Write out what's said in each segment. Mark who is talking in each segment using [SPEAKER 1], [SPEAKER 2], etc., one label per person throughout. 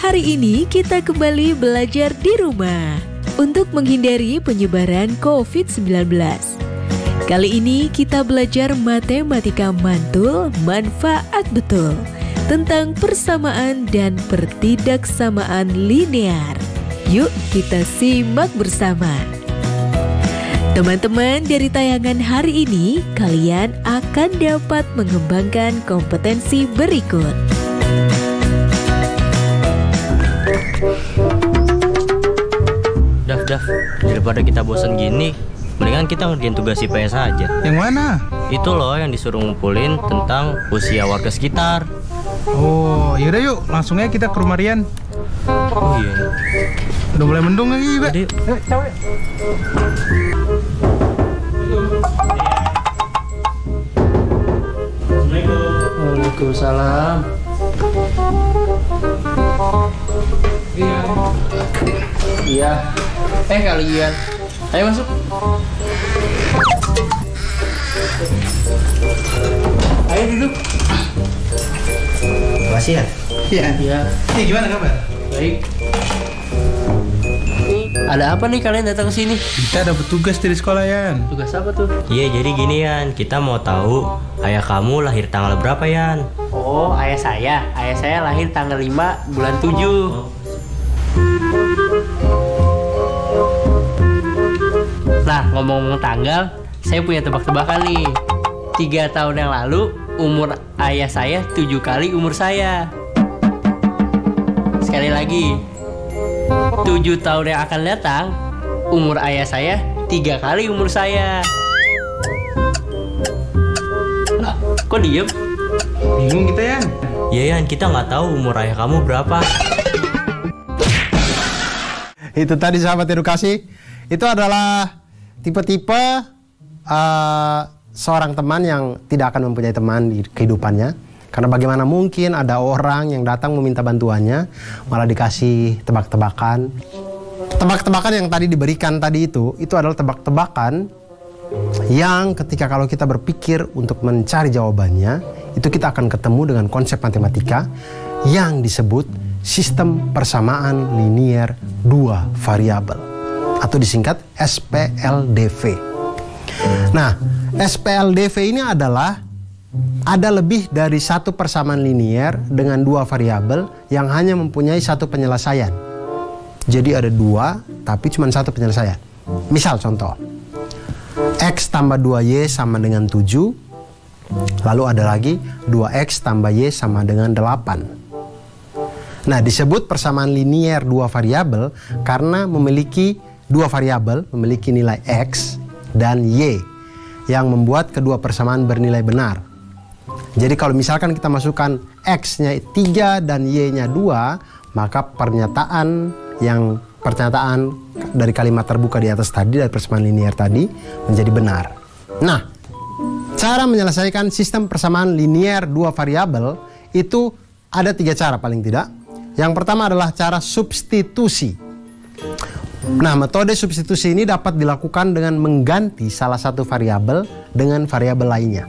[SPEAKER 1] Hari ini kita kembali belajar di rumah untuk menghindari penyebaran COVID-19. Kali ini kita belajar matematika mantul manfaat betul tentang persamaan dan pertidaksamaan linear. Yuk kita simak bersama. Teman-teman, dari tayangan hari ini kalian akan dapat mengembangkan kompetensi berikut.
[SPEAKER 2] Daf, daripada kita bosan gini, mendingan kita ngerjain tugas IPS aja.
[SPEAKER 3] Yang mana?
[SPEAKER 2] Itu loh yang disuruh ngumpulin tentang usia warga sekitar.
[SPEAKER 3] Oh, yaudah yuk, langsung aja kita ke rumah Rian.
[SPEAKER 2] Oh iya.
[SPEAKER 3] Udah mulai mendung lagi juga.
[SPEAKER 2] Jadi,
[SPEAKER 3] Cawe.
[SPEAKER 2] Waalaikumsalam. Iya. Kalian. Ayo masuk. Ayo duduk.
[SPEAKER 3] Makasih ya. Iya. Nih gimana kabar?
[SPEAKER 2] Baik. Ada apa nih kalian datang ke sini?
[SPEAKER 3] Kita ada petugas dari sekolah, Yan.
[SPEAKER 2] Tugas apa tuh? Iya, jadi gini Yan, kita mau tahu ayah kamu lahir tanggal berapa Yan?
[SPEAKER 4] Oh, ayah saya lahir tanggal 5 bulan 7. Nah, ngomong-ngomong tanggal, saya punya tebak-tebakan nih. 3 tahun yang lalu, umur ayah saya 7 kali umur saya. Sekali lagi, 7 tahun yang akan datang, umur ayah saya 3 kali umur saya. Lah, kok diem?
[SPEAKER 3] Bingung kita, Yan.
[SPEAKER 2] Iya Yan, kita nggak tahu umur ayah kamu berapa.
[SPEAKER 5] Itu tadi sahabat edukasi, itu adalah tipe-tipe seorang teman yang tidak akan mempunyai teman di kehidupannya. Karena bagaimana mungkin ada orang yang datang meminta bantuannya, malah dikasih tebak-tebakan. Tebak-tebakan yang tadi diberikan tadi itu adalah tebak-tebakan yang ketika kalau kita berpikir untuk mencari jawabannya, itu kita akan ketemu dengan konsep matematika yang disebut sistem persamaan linier 2 variabel atau disingkat SPLDV. Nah, SPLDV ini adalah ada lebih dari satu persamaan linier dengan 2 variabel yang hanya mempunyai satu penyelesaian. Jadi ada 2 tapi cuma satu penyelesaian. Misal contoh, X tambah 2Y sama dengan 7. Lalu ada lagi 2X tambah Y sama dengan 8. Nah, disebut persamaan linier 2 variabel karena memiliki 2 variabel, memiliki nilai X dan Y yang membuat kedua persamaan bernilai benar. Jadi kalau misalkan kita masukkan X-nya 3 dan Y-nya 2, maka pernyataan dari kalimat terbuka di atas tadi, dari persamaan linier tadi, menjadi benar. Nah, cara menyelesaikan sistem persamaan linier 2 variabel itu ada 3 cara paling tidak. Yang pertama adalah cara substitusi. Nah, metode substitusi ini dapat dilakukan dengan mengganti salah satu variabel dengan variabel lainnya.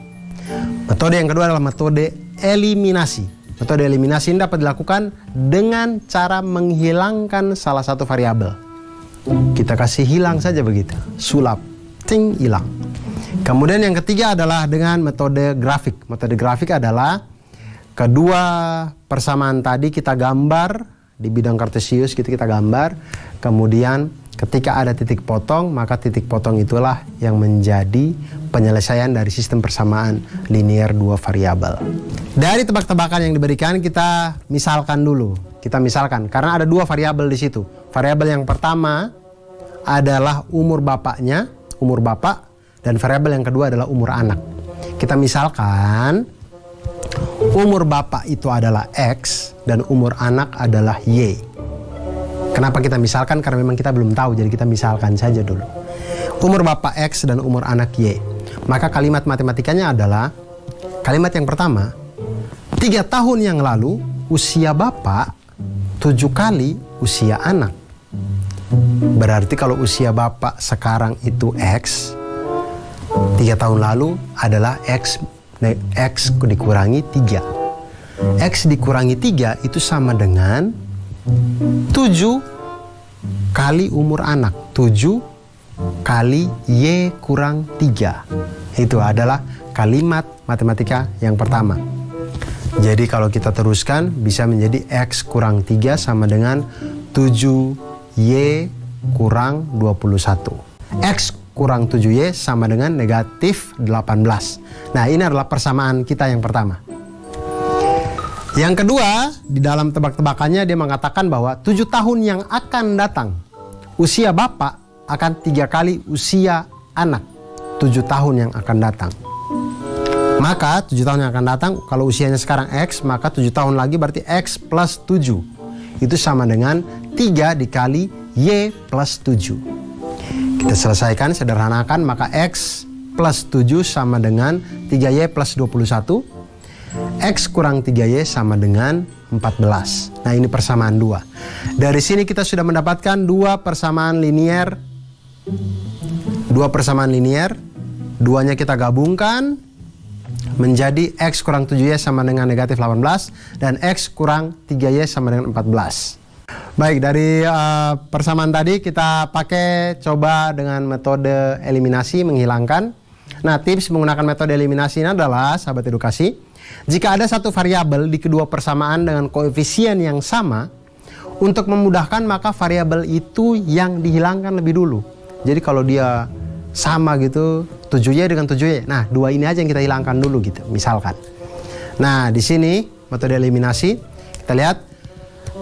[SPEAKER 5] Metode yang kedua adalah metode eliminasi. Metode eliminasi ini dapat dilakukan dengan cara menghilangkan salah satu variabel. Kita kasih hilang saja begitu, sulap, ting, hilang. Kemudian yang ketiga adalah dengan metode grafik. Metode grafik adalah kedua persamaan tadi kita gambar di bidang kartesius, gitu kita gambar. Kemudian ketika ada titik potong, maka titik potong itulah yang menjadi penyelesaian dari sistem persamaan linier 2 variabel. Dari tebak-tebakan yang diberikan, kita misalkan dulu. Kita misalkan, karena ada 2 variabel di situ. Variabel yang pertama adalah umur bapaknya, umur bapak, dan variabel yang kedua adalah umur anak. Kita misalkan, umur bapak itu adalah X dan umur anak adalah Y. Kenapa kita misalkan? Karena memang kita belum tahu, jadi kita misalkan saja dulu. Umur bapak X dan umur anak Y. Maka kalimat matematikanya adalah, kalimat yang pertama, 3 tahun yang lalu usia bapak 7 kali usia anak. Berarti kalau usia bapak sekarang itu X, 3 tahun lalu adalah X dikurangi 3. X dikurangi 3 itu sama dengan 7 kali umur anak. 7 kali Y kurang 3. Itu adalah kalimat matematika yang pertama. Jadi kalau kita teruskan bisa menjadi X kurang 3 sama dengan 7Y kurang 21. X kurang 7Y sama dengan negatif 18. Nah, ini adalah persamaan kita yang pertama. Yang kedua, di dalam tebak-tebakannya dia mengatakan bahwa 7 tahun yang akan datang, usia bapak akan 3 kali usia anak. 7 tahun yang akan datang. Maka 7 tahun yang akan datang, kalau usianya sekarang X, maka 7 tahun lagi berarti X plus 7. Itu sama dengan 3 dikali Y plus 7. Kita selesaikan, sederhanakan, maka X plus 7 sama dengan 3Y plus 21. X kurang 3Y sama dengan 14. Nah, ini persamaan 2. Dari sini kita sudah mendapatkan 2 persamaan linier. 2 persamaan linier. 2-nya kita gabungkan menjadi X kurang 7Y sama dengan negatif 18. Dan X kurang 3Y sama dengan 14. Baik, dari persamaan tadi kita pakai coba dengan metode eliminasi, menghilangkan. Nah, tips menggunakan metode eliminasi ini adalah, sahabat edukasi, jika ada satu variabel di kedua persamaan dengan koefisien yang sama, untuk memudahkan maka variabel itu yang dihilangkan lebih dulu. Jadi kalau dia sama gitu, 7Y dengan 7Y, nah 2 ini aja yang kita hilangkan dulu gitu, misalkan. Nah, di sini metode eliminasi, kita lihat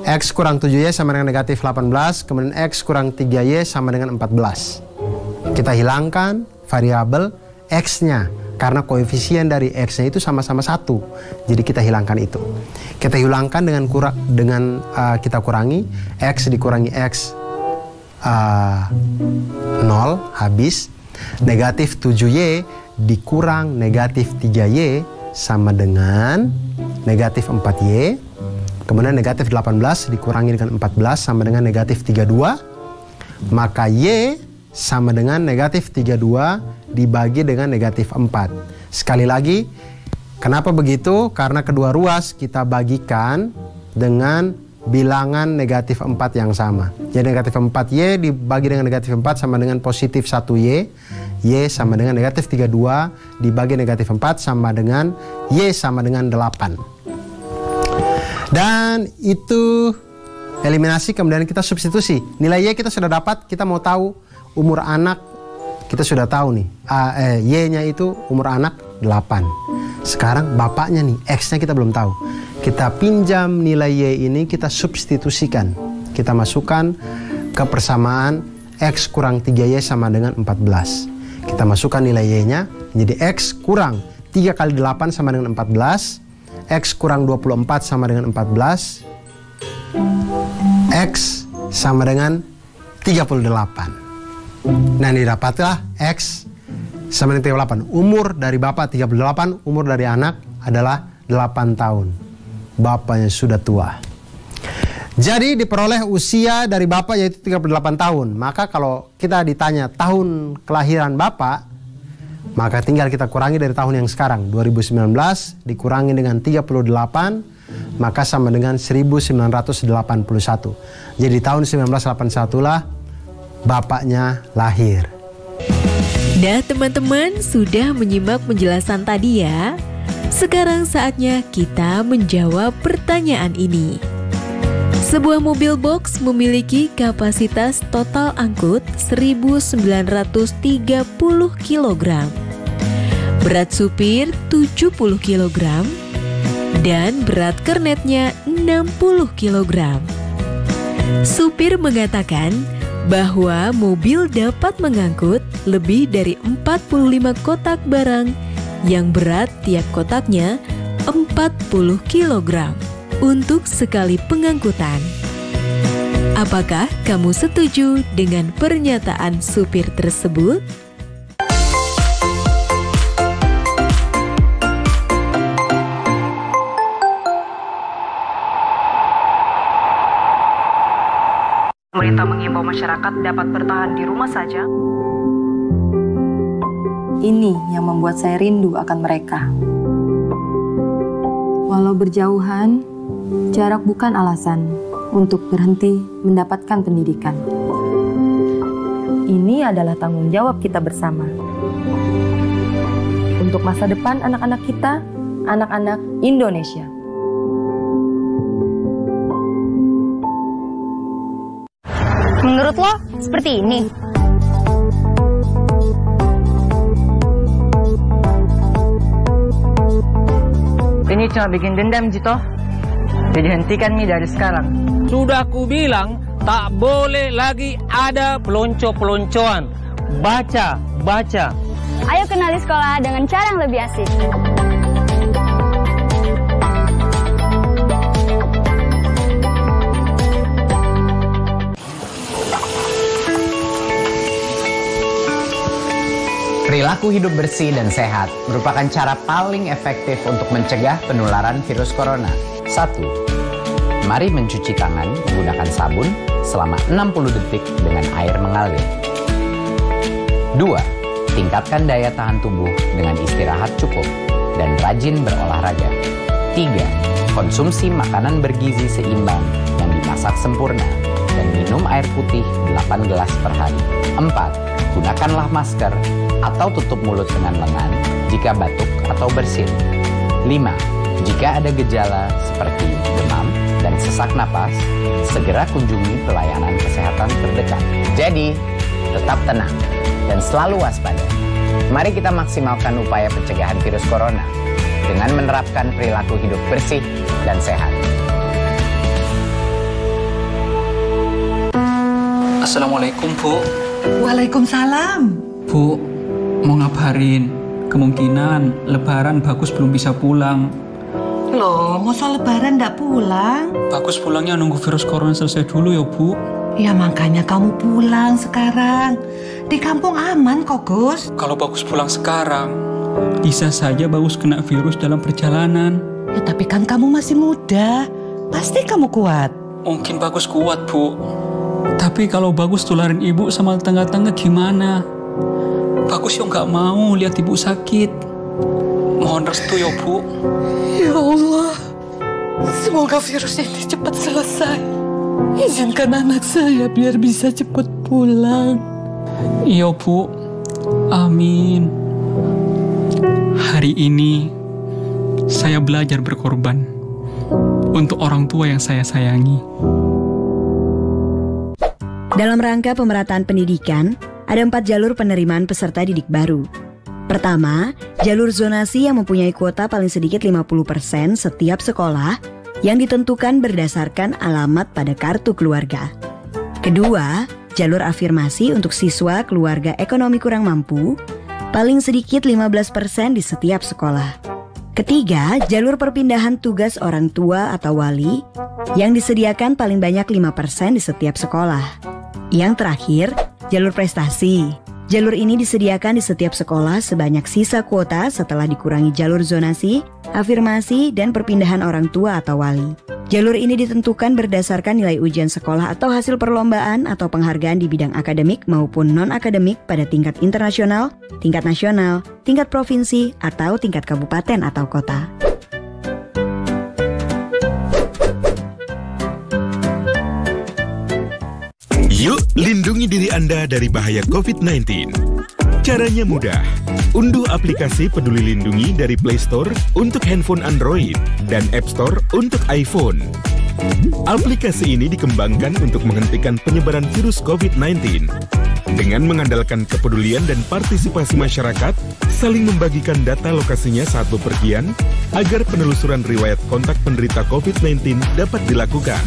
[SPEAKER 5] X kurang 7Y sama dengan negatif 18, kemudian X kurang 3Y sama dengan 14. Kita hilangkan variabel X-nya, karena koefisien dari X-nya itu sama-sama 1. Jadi kita hilangkan itu. Kita hilangkan dengan kita kurangi X dikurangi X 0, habis. Negatif 7Y dikurang negatif 3Y sama dengan negatif 4Y. Kemudian negatif 18 dikurangi dengan 14 sama dengan negatif 32. Maka Y sama dengan negatif 32 dibagi dengan negatif 4. Sekali lagi, kenapa begitu? Karena kedua ruas kita bagikan dengan bilangan negatif 4 yang sama. Jadi negatif 4Y dibagi dengan negatif 4 sama dengan positif 1Y. Y sama dengan negatif 32 dibagi negatif 4 sama dengan Y sama dengan 8. Dan itu eliminasi, kemudian kita substitusi. Nilai Y kita sudah dapat, kita mau tahu umur anak, kita sudah tahu nih. Y-nya itu umur anak 8. Sekarang bapaknya nih, X-nya kita belum tahu. Kita pinjam nilai Y ini, kita substitusikan. Kita masukkan ke persamaan X kurang 3Y sama dengan 14. Kita masukkan nilai Y-nya, menjadi X kurang 3 kali 8 sama dengan 14. X kurang 24 sama dengan 14. X sama dengan 38. Nah, ini dapatlah X sama dengan 38. Umur dari bapak 38, umur dari anak adalah 8 tahun. Bapaknya sudah tua. Jadi diperoleh usia dari bapak yaitu 38 tahun. Maka kalau kita ditanya tahun kelahiran bapak, maka tinggal kita kurangi dari tahun yang sekarang. 2019 dikurangi dengan 38, maka sama dengan 1981. Jadi tahun 1981 lah bapaknya lahir.
[SPEAKER 1] Nah, teman-teman sudah menyimak penjelasan tadi ya. Sekarang saatnya kita menjawab pertanyaan ini. Sebuah mobil box memiliki kapasitas total angkut 1930 kg. Berat supir 70 kg dan berat kernetnya 60 kg. Supir mengatakan bahwa mobil dapat mengangkut lebih dari 45 kotak barang yang berat tiap kotaknya 40 kg untuk sekali pengangkutan. Apakah kamu setuju dengan pernyataan supir tersebut?
[SPEAKER 6] Pemerintah mengimbau masyarakat dapat bertahan di rumah saja.
[SPEAKER 7] Ini yang membuat saya rindu akan mereka. Walau berjauhan, jarak bukan alasan untuk berhenti mendapatkan pendidikan. Ini adalah tanggung jawab kita bersama. Untuk masa depan anak-anak kita, anak-anak Indonesia.
[SPEAKER 8] Menurut lo, seperti ini?
[SPEAKER 9] Ini cuma bikin dendam, Jito. Jadi hentikan Mi dari sekarang.
[SPEAKER 10] Sudah ku bilang, tak boleh lagi ada pelonco-peloncoan. Baca.
[SPEAKER 8] Ayo kenali sekolah dengan cara yang lebih asik.
[SPEAKER 11] Perilaku hidup bersih dan sehat merupakan cara paling efektif untuk mencegah penularan virus corona. 1. Mari mencuci tangan menggunakan sabun selama 60 detik dengan air mengalir. 2. Tingkatkan daya tahan tubuh dengan istirahat cukup dan rajin berolahraga. 3. Konsumsi makanan bergizi seimbang yang dimasak sempurna dan minum air putih 8 gelas per hari. 4. Gunakanlah masker atau tutup mulut dengan lengan jika batuk atau bersin. 5. Jika ada gejala seperti demam dan sesak napas, segera kunjungi pelayanan kesehatan terdekat. Jadi, tetap tenang dan selalu waspada. Mari kita maksimalkan upaya pencegahan virus corona dengan menerapkan perilaku hidup bersih dan sehat.
[SPEAKER 12] Assalamualaikum, Bu.
[SPEAKER 13] Waalaikumsalam.
[SPEAKER 12] Bu, mau ngabarin, kemungkinan Lebaran Bagus belum bisa pulang.
[SPEAKER 13] Loh, masa Lebaran ndak pulang?
[SPEAKER 12] Bagus pulangnya nunggu virus corona selesai dulu ya, Bu.
[SPEAKER 13] Ya makanya kamu pulang sekarang. Di kampung aman kok, Gus.
[SPEAKER 12] Kalau Bagus pulang sekarang, bisa saja Bagus kena virus dalam perjalanan.
[SPEAKER 13] Ya tapi kan kamu masih muda. Pasti kamu kuat.
[SPEAKER 12] Mungkin Bagus kuat, Bu. Tapi kalau Bagus tularin ibu sama tetangga-tetangga gimana? Bagus yo nggak mau lihat ibu sakit. Mohon restu ya, Bu.
[SPEAKER 13] Ya Allah, semoga virus ini cepat selesai. Izinkan anak saya biar bisa cepat pulang.
[SPEAKER 12] Iya, Bu. Amin. Hari ini saya belajar berkorban untuk orang tua yang saya sayangi.
[SPEAKER 14] Dalam rangka pemerataan pendidikan, ada 4 jalur penerimaan peserta didik baru. Pertama, jalur zonasi yang mempunyai kuota paling sedikit 50% setiap sekolah yang ditentukan berdasarkan alamat pada kartu keluarga. Kedua, jalur afirmasi untuk siswa keluarga ekonomi kurang mampu, paling sedikit 15% di setiap sekolah. Ketiga, jalur perpindahan tugas orang tua atau wali yang disediakan paling banyak 5% di setiap sekolah. Yang terakhir, jalur prestasi. Jalur ini disediakan di setiap sekolah sebanyak sisa kuota setelah dikurangi jalur zonasi, afirmasi, dan perpindahan orang tua atau wali. Jalur ini ditentukan berdasarkan nilai ujian sekolah atau hasil perlombaan atau penghargaan di bidang akademik maupun non-akademik pada tingkat internasional, tingkat nasional, tingkat provinsi, atau tingkat kabupaten atau kota.
[SPEAKER 15] Yuk, lindungi diri Anda dari bahaya COVID-19. Caranya mudah. Unduh aplikasi Peduli Lindungi dari Play Store untuk handphone Android dan App Store untuk iPhone. Aplikasi ini dikembangkan untuk menghentikan penyebaran virus COVID-19. Dengan mengandalkan kepedulian dan partisipasi masyarakat, saling membagikan data lokasinya saat bepergian, agar penelusuran riwayat kontak penderita COVID-19 dapat dilakukan.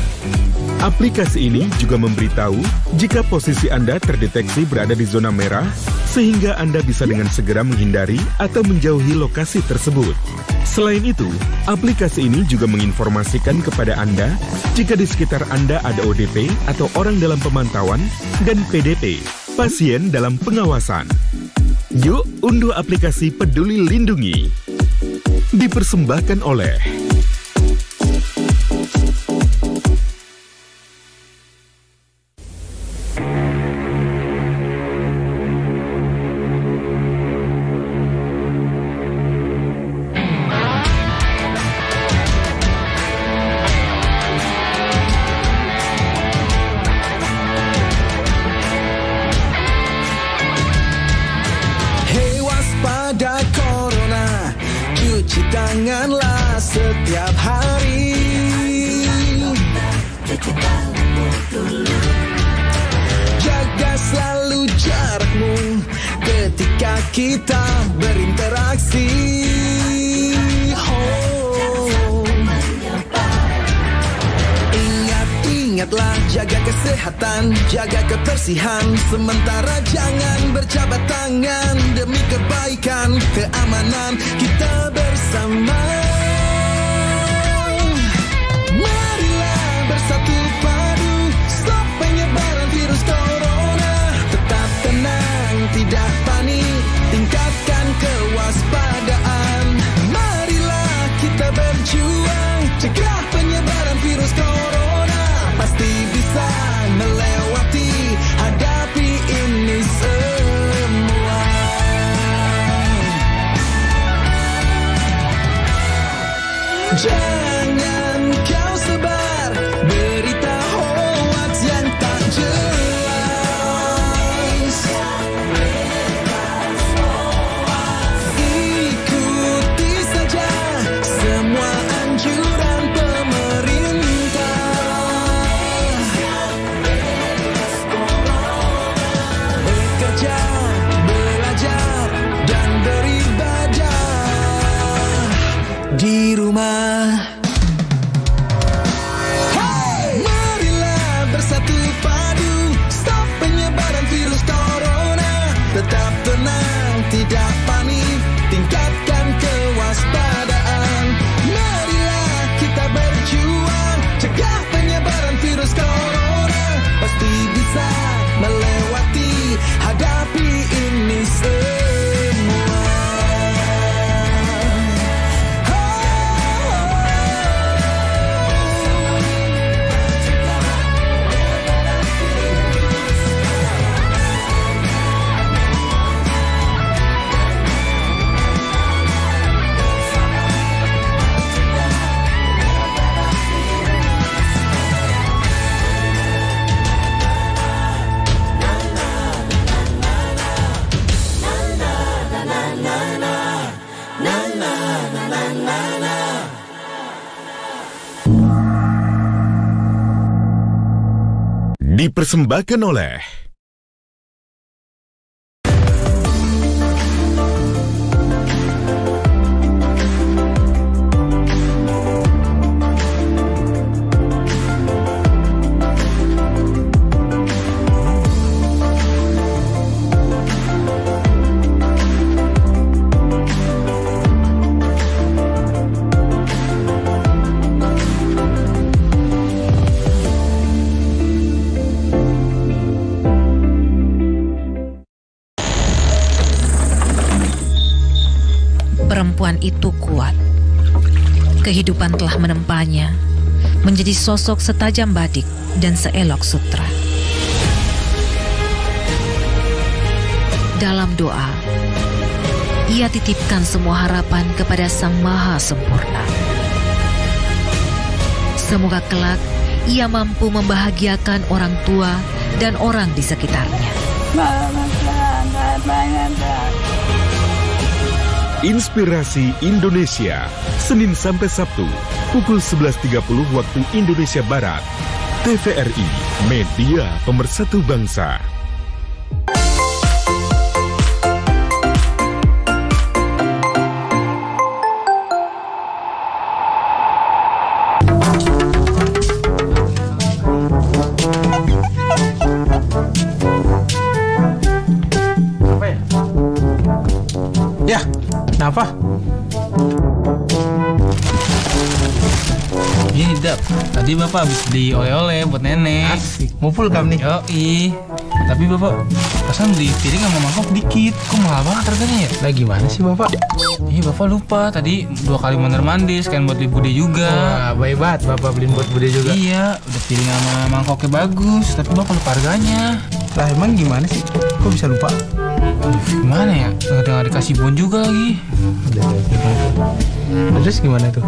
[SPEAKER 15] Aplikasi ini juga memberitahu jika posisi Anda terdeteksi berada di zona merah, sehingga Anda bisa dengan segera menghindari atau menjauhi lokasi tersebut. Selain itu, aplikasi ini juga menginformasikan kepada Anda jika di sekitar Anda ada ODP atau orang dalam pemantauan dan PDP, pasien dalam pengawasan. Yuk, unduh aplikasi Peduli Lindungi. Dipersembahkan oleh
[SPEAKER 16] tanganlah setiap hari. Jaga selalu jarakmu ketika kita berinteraksi. Ingatlah jaga kesehatan, jaga kebersihan. Sementara jangan berjabat tangan demi kebaikan, keamanan kita bersama. Marilah bersatu padu, stop penyebaran virus corona. Tetap tenang, tidak panik, tingkatkan kewaspadaan. Marilah kita berjuang, cegah penyebaran virus corona. Pasti bisa melewati, hadapi ini semua. Jangan kau sebar berita hoax yang tak jelas. Ikuti saja semua anjuran pemerintah. Bekerja, belajar, dan beribadah di rumah. Hey! Marilah bersatu padu, stop penyebaran virus corona. Tetap tenang, tidak panik, tingkatkan kewaspadaan. Marilah kita berjuang, cegah penyebaran virus corona. Pasti bisa melewati, hadapi ini semua.
[SPEAKER 15] Dipersembahkan oleh
[SPEAKER 17] perempuan itu kuat. Kehidupan telah menempanya menjadi sosok setajam badik dan seelok sutra. Dalam doa, ia titipkan semua harapan kepada Sang Maha Sempurna. Semoga kelak ia mampu membahagiakan orang tua dan orang di sekitarnya.
[SPEAKER 15] Inspirasi Indonesia, Senin sampai Sabtu, pukul 11.30 waktu Indonesia Barat. TVRI, media pemersatu bangsa.
[SPEAKER 3] Ya, kenapa?
[SPEAKER 18] Ini Dap, tadi Bapak habis beli oleh-oleh buat nenek.
[SPEAKER 3] Asik, ngumpul kamu nih.
[SPEAKER 18] Yoi. Tapi Bapak pesan beli piring sama mangkok dikit. Kok mahal banget harganya ya?
[SPEAKER 3] Lah gimana sih Bapak?
[SPEAKER 18] Iya Bapak lupa, tadi 2 kali mondar-mandir sekalian buat beli bude juga.
[SPEAKER 3] Wah, baik banget Bapak beliin buat bude juga.
[SPEAKER 18] Iya, udah piring sama mangkoknya bagus, tapi Bapak lupa harganya.
[SPEAKER 3] Lah emang gimana sih? Kok bisa lupa?
[SPEAKER 18] Aduh, gimana ya? Nggak dikasih bon juga lagi.
[SPEAKER 3] Terus gimana tuh?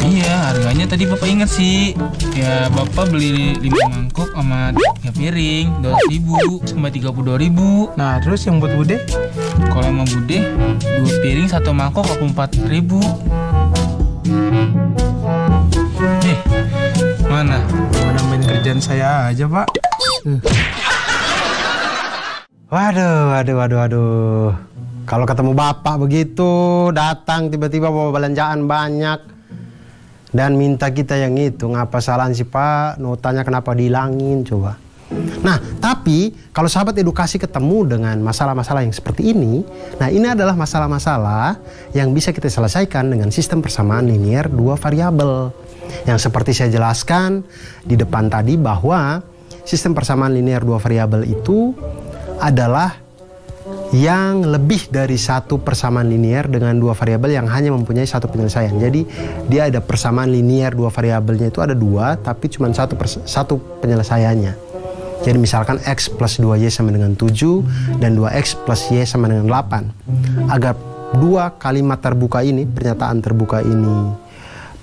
[SPEAKER 18] Iya, harganya tadi Bapak ingat sih. Ya, Bapak beli 5 mangkok sama 3 piring, 12.000 sampai 32.000.
[SPEAKER 3] Nah, terus yang buat bude?
[SPEAKER 18] Kalau yang mau bude, 2 piring 1 mangkok 4.000.
[SPEAKER 3] Mana? Mau nambahin kerjaan saya aja, Pak.
[SPEAKER 5] Waduh. Kalau ketemu bapak begitu, datang tiba-tiba bawa belanjaan banyak dan minta kita yang itu. Ngapa salahan sih, Pak? Notanya kenapa dihilangin coba? Nah, tapi kalau sahabat edukasi ketemu dengan masalah-masalah yang seperti ini, nah ini adalah masalah-masalah yang bisa kita selesaikan dengan sistem persamaan linier dua variabel. Yang seperti saya jelaskan di depan tadi bahwa sistem persamaan linier dua variabel itu adalah yang lebih dari satu persamaan linier dengan dua variabel yang hanya mempunyai satu penyelesaian. Jadi dia ada persamaan linier dua variabelnya itu ada dua, tapi cuma satu penyelesaiannya. Jadi misalkan X plus 2Y sama dengan 7 dan 2X plus Y sama dengan 8. Agar dua kalimat terbuka ini, pernyataan terbuka ini,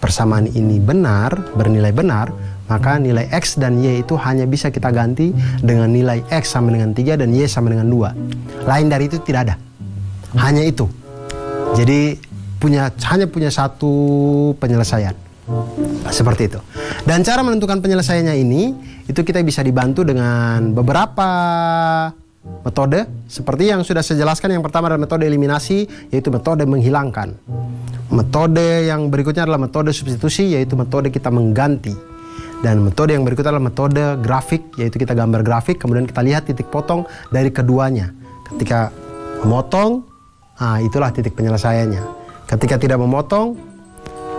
[SPEAKER 5] persamaan ini benar, bernilai benar, maka nilai X dan Y itu hanya bisa kita ganti dengan nilai X sama dengan 3 dan Y sama dengan 2. Lain dari itu tidak ada. Hanya itu. Jadi hanya punya satu penyelesaian. Seperti itu. Dan cara menentukan penyelesaiannya ini, itu kita bisa dibantu dengan beberapa metode. Seperti yang sudah saya jelaskan, yang pertama adalah metode eliminasi, yaitu metode menghilangkan. Metode yang berikutnya adalah metode substitusi, yaitu metode kita mengganti. Dan metode yang berikutnya adalah metode grafik, yaitu kita gambar grafik, kemudian kita lihat titik potong dari keduanya. Ketika memotong, itulah titik penyelesaiannya. Ketika tidak memotong,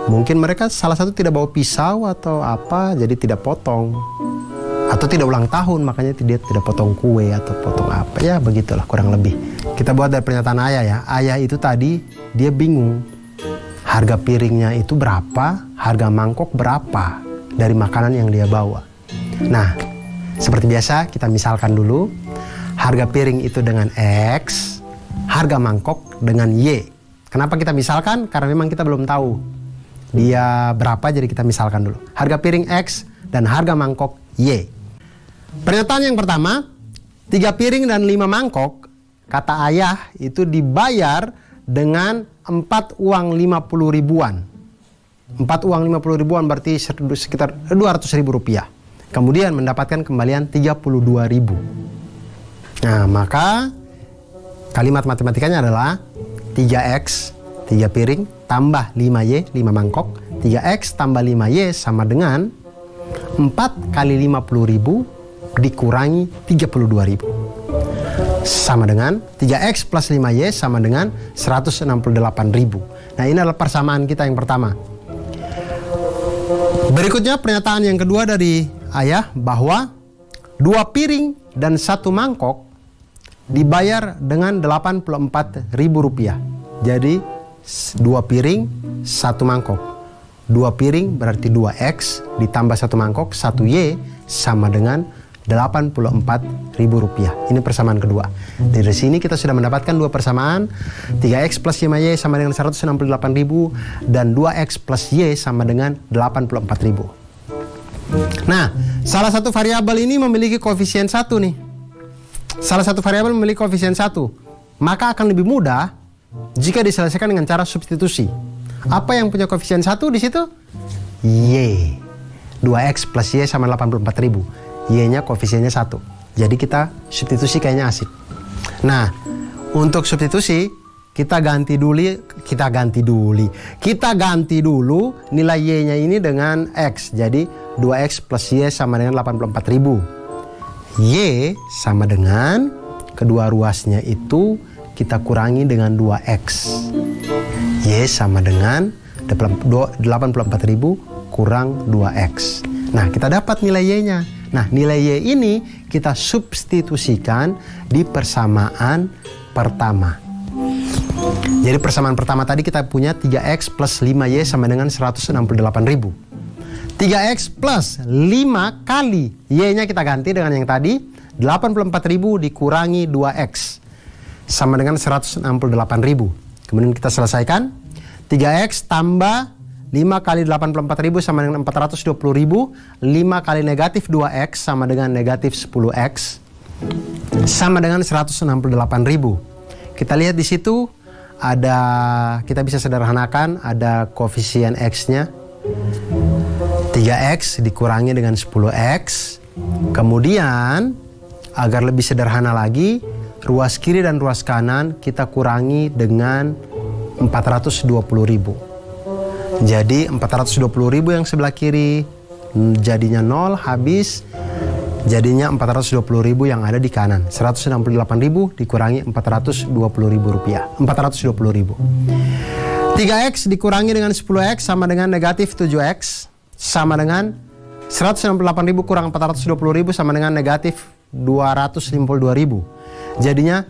[SPEAKER 5] mungkin mereka salah satu tidak bawa pisau atau apa, jadi tidak potong. Atau tidak ulang tahun, makanya dia tidak potong kue atau potong apa. Ya begitulah kurang lebih. Kita buat dari pernyataan Ayah ya. Ayah itu tadi dia bingung. Harga piringnya itu berapa, harga mangkok berapa dari makanan yang dia bawa. Nah, seperti biasa kita misalkan dulu. Harga piring itu dengan X, harga mangkok dengan Y. Kenapa kita misalkan? Karena memang kita belum tahu dia berapa, jadi kita misalkan dulu. Harga piring X dan harga mangkok Y. Pernyataan yang pertama, 3 piring dan 5 mangkok, kata Ayah itu dibayar dengan 4 uang 50 ribuan. 4 uang 50 ribuan berarti sekitar 200 ribu rupiah. Kemudian mendapatkan kembalian 32 ribu. Nah, maka kalimat matematikanya adalah 3X, 3 piring, tambah 5Y, 5 mangkok. 3X tambah 5Y sama dengan 4 kali 50 ribu dikurangi 32 ribu. Sama dengan 3X plus 5Y sama dengan 168 ribu. Nah, ini adalah persamaan kita yang pertama. Berikutnya pernyataan yang kedua dari Ayah bahwa 2 piring dan 1 mangkok dibayar dengan 84 ribu rupiah. Jadi 2 piring, 1 mangkok. 2 piring berarti 2X ditambah 1 mangkok, 1Y sama dengan 84 ribu rupiah. Ini persamaan kedua. Dari sini kita sudah mendapatkan 2 persamaan. 3X plus 5Y sama dengan 168 ribu dan 2X plus Y sama dengan 84 ribu. Nah, salah satu variabel ini memiliki koefisien 1 nih. Salah satu variabel memiliki koefisien 1. Maka akan lebih mudah jika diselesaikan dengan cara substitusi. Apa yang punya koefisien 1 di situ? Y. 2X plus Y sama 84 ribu. Y-nya koefisiennya 1. Jadi kita substitusi kayaknya asik. Nah, untuk substitusi kita ganti dulu nilai Y-nya ini dengan X. Jadi 2X plus Y sama dengan 84 ribu. Y sama dengan kedua ruasnya itu kita kurangi dengan 2X. Y sama dengan 84 ribu kurang 2X. Nah, kita dapat nilai Y-nya. Nah, nilai Y ini kita substitusikan di persamaan pertama. Jadi persamaan pertama tadi kita punya 3X plus 5Y sama dengan 168 ribu. 3X plus 5 kali Y-nya kita ganti dengan yang tadi, 84 ribu dikurangi 2X sama dengan 168 ribu. Kemudian kita selesaikan. 3X tambah 5 kali 84 ribu sama dengan 420 ribu. 5 kali negatif 2X sama dengan negatif 10X sama dengan 168 ribu. Kita lihat di situ kita bisa sederhanakan, ada koefisien X-nya 3X dikurangi dengan 10X. Kemudian agar lebih sederhana lagi, ruas kiri dan ruas kanan kita kurangi dengan 420.000. Jadi 420.000 yang sebelah kiri jadinya 0, habis. Jadinya 420.000 yang ada di kanan. 168.000 dikurangi 420.000 rupiah. 420.000. 3X dikurangi dengan 10X sama dengan negatif 7X. Sama dengan 168.000 kurang 420.000 sama dengan negatif 252.000. Jadinya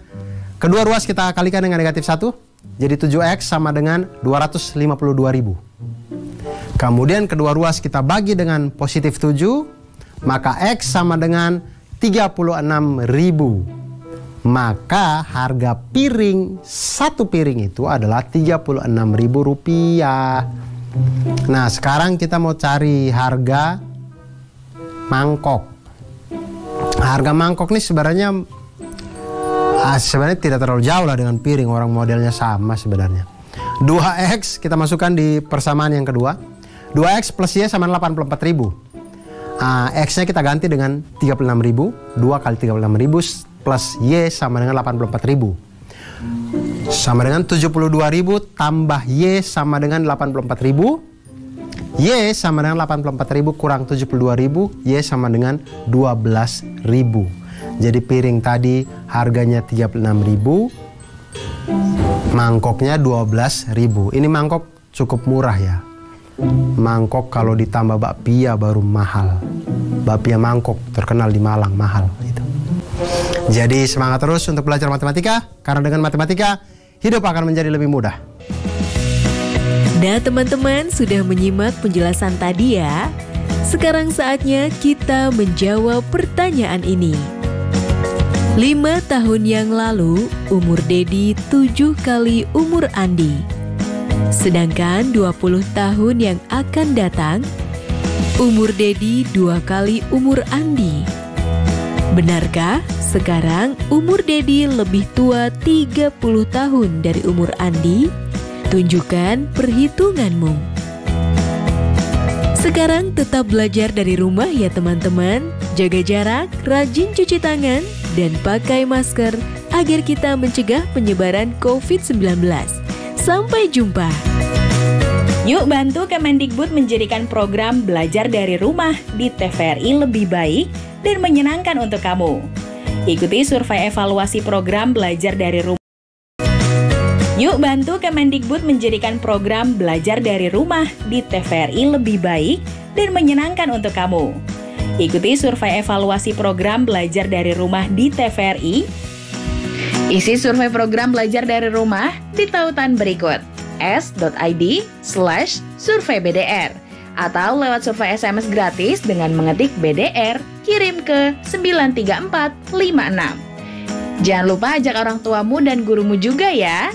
[SPEAKER 5] kedua ruas kita kalikan dengan negatif 1. Jadi 7X sama dengan 252.000. Kemudian kedua ruas kita bagi dengan positif 7. Maka X sama dengan 36.000. Maka harga piring, satu piring itu adalah 36.000 rupiah. Nah, sekarang kita mau cari harga mangkok. Harga mangkok ini sebenarnya tidak terlalu jauh lah dengan piring, orang modelnya sama sebenarnya. 2X kita masukkan di persamaan yang kedua. 2X plus Y sama 84.000. X-nya kita ganti dengan 36.000. 2 kali 36.000 plus Y sama dengan 84.000. Sama dengan 72.000 tambah Y sama dengan 84.000. Y sama dengan 84.000 kurang 72.000. Y sama dengan 12.000. Jadi piring tadi harganya 36.000. Mangkoknya 12.000. Ini mangkok cukup murah ya. Mangkok kalau ditambah bakpia baru mahal. Bakpia mangkok terkenal di Malang, mahal itu. Jadi semangat terus untuk belajar matematika, karena dengan matematika hidup akan menjadi lebih mudah.
[SPEAKER 1] Nah teman-teman, sudah menyimak penjelasan tadi ya. Sekarang saatnya kita menjawab pertanyaan ini. 5 tahun yang lalu umur Dedi 7 kali umur Andi. Sedangkan 20 tahun yang akan datang, umur Dedi 2 kali umur Andi. Benarkah sekarang umur Dedi lebih tua 30 tahun dari umur Andi? Tunjukkan perhitunganmu. Sekarang tetap belajar dari rumah ya teman-teman. Jaga jarak, rajin cuci tangan, dan pakai masker agar kita mencegah penyebaran COVID-19. Sampai jumpa.
[SPEAKER 19] Yuk bantu Kemendikbud menjadikan program belajar dari rumah di TVRI lebih baik dan menyenangkan untuk kamu. Ikuti survei evaluasi program belajar dari rumah. Yuk bantu Kemendikbud menjadikan program belajar dari rumah di TVRI lebih baik dan menyenangkan untuk kamu. Ikuti survei evaluasi program belajar dari rumah di TVRI. Isi survei program belajar dari rumah di tautan berikut: s.id/surveibdr atau lewat survei SMS gratis dengan mengetik BDR, kirim ke 93456. Jangan lupa ajak orang tuamu dan gurumu juga ya.